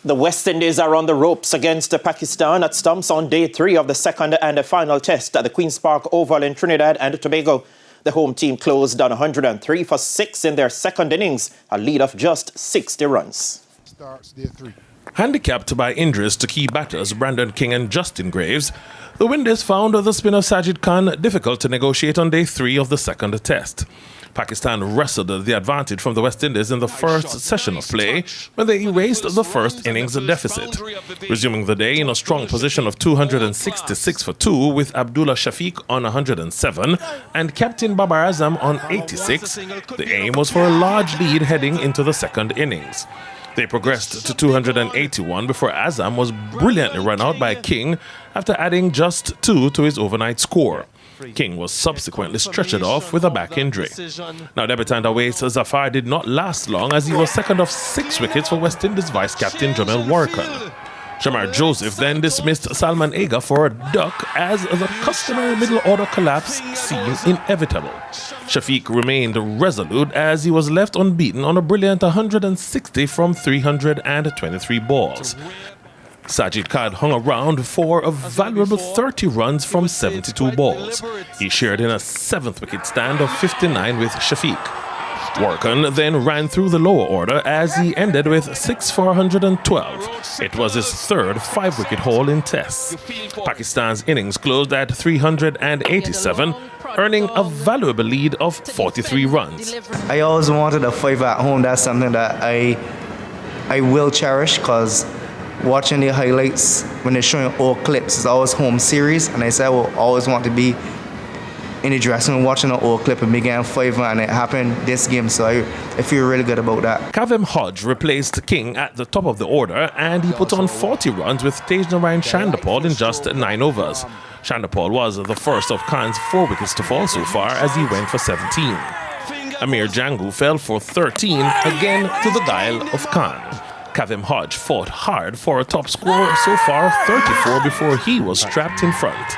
The West Indies are on the ropes against Pakistan at stumps on day 3 of the second and final test at the Queen's Park Oval in Trinidad and Tobago. The home team closed on 103 for 6 in their second innings, a lead of just 60 runs. Starts day 3. Handicapped by injuries to key batters Brandon King and Justin Graves, the Windies found the spinner Sajid Khan difficult to negotiate on day 3 of the second test. Pakistan wrestled the advantage from the West Indies in the first session of play when they erased the first innings deficit. Resuming the day in a strong position of 266 for 2 with Abdullah Shafiq on 107 and Captain Babar Azam on 86, the aim was for a large lead heading into the second innings. They progressed to 281 before Azam was brilliantly run out by King after adding just 2 to his overnight score. King was subsequently stretchered off with a back injury. Now, debutant Awais Zafar did not last long as he was second of 6 wickets for West Indies vice-captain Jamel Warkan. Shamar Joseph then dismissed Salman Aga for a duck as the customary middle-order collapse seemed inevitable. Shafiq remained resolute as he was left unbeaten on a brilliant 160 from 323 balls. Sajid Khan hung around for a valuable 30 runs from 72 balls. He shared in a 7th wicket stand of 59 with Shafiq. Warkan then ran through the lower order as he ended with 6 for 112. It was his third 5-wicket haul in tests. Pakistan's innings closed at 387, earning a valuable lead of 43 runs. I always wanted a 5 at home. That's something that I will cherish because watching the highlights when they're showing old clips, it's always home series, and I said I will always want to be in the dressing room watching an old clip and began 5 and it happened this game, so I feel really good about that. Kavem Hodge replaced King at the top of the order and he put on 40 runs with Tejnarayan Chandapal in just 9 overs. Chandapal was the first of Khan's 4 wickets to fall so far as he went for 17. Amir Jangu fell for 13, again to the dial of Khan. Kavem Hodge fought hard for a top score so far of 34 before he was trapped in front.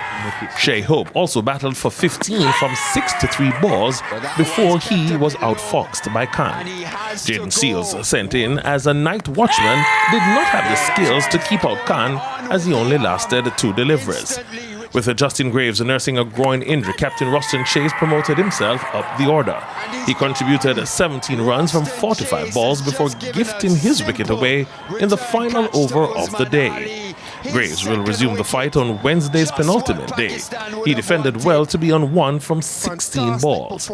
Shea Hope also battled for 15 from 63 balls before he was outfoxed by Khan. Jaden Seals, sent in as a night watchman, did not have the skills to keep out Khan as he only lasted 2 deliveries. With Justin Graves nursing a groin injury, Captain Rustin Chase promoted himself up the order. He contributed 17 runs from 45 balls before gifting his wicket away in the final over of the day. Graves will resume the fight on Wednesday's penultimate day. He defended well to be on 1 from 16 balls.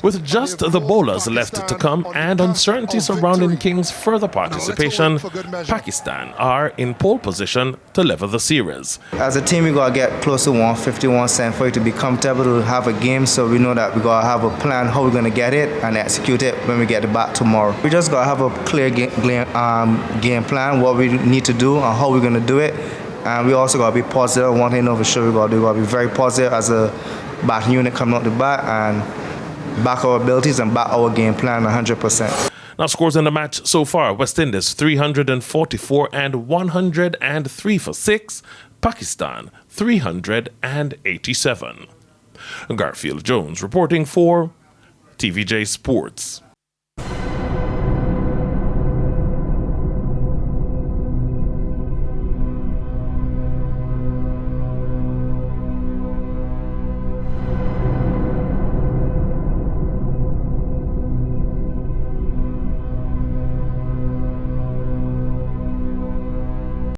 With just the bowlers left to come and uncertainty surrounding King's further participation, Pakistan are in pole position to level the series. As a team, we got to get close to 150, 175 to be comfortable to have a game, so we know that we got to have a plan how we're going to get it and execute it when we get the bat tomorrow. We just got to have a clear game plan, what we need to do and how we're going to do it. And we also got to be positive. One thing for sure we got to be very positive as a batting unit coming out the bat and back our abilities and back our game plan 100%. Now, scores in the match so far: West Indies 344 and 103 for 6, Pakistan 387. Garfield Jones reporting for TVJ Sports.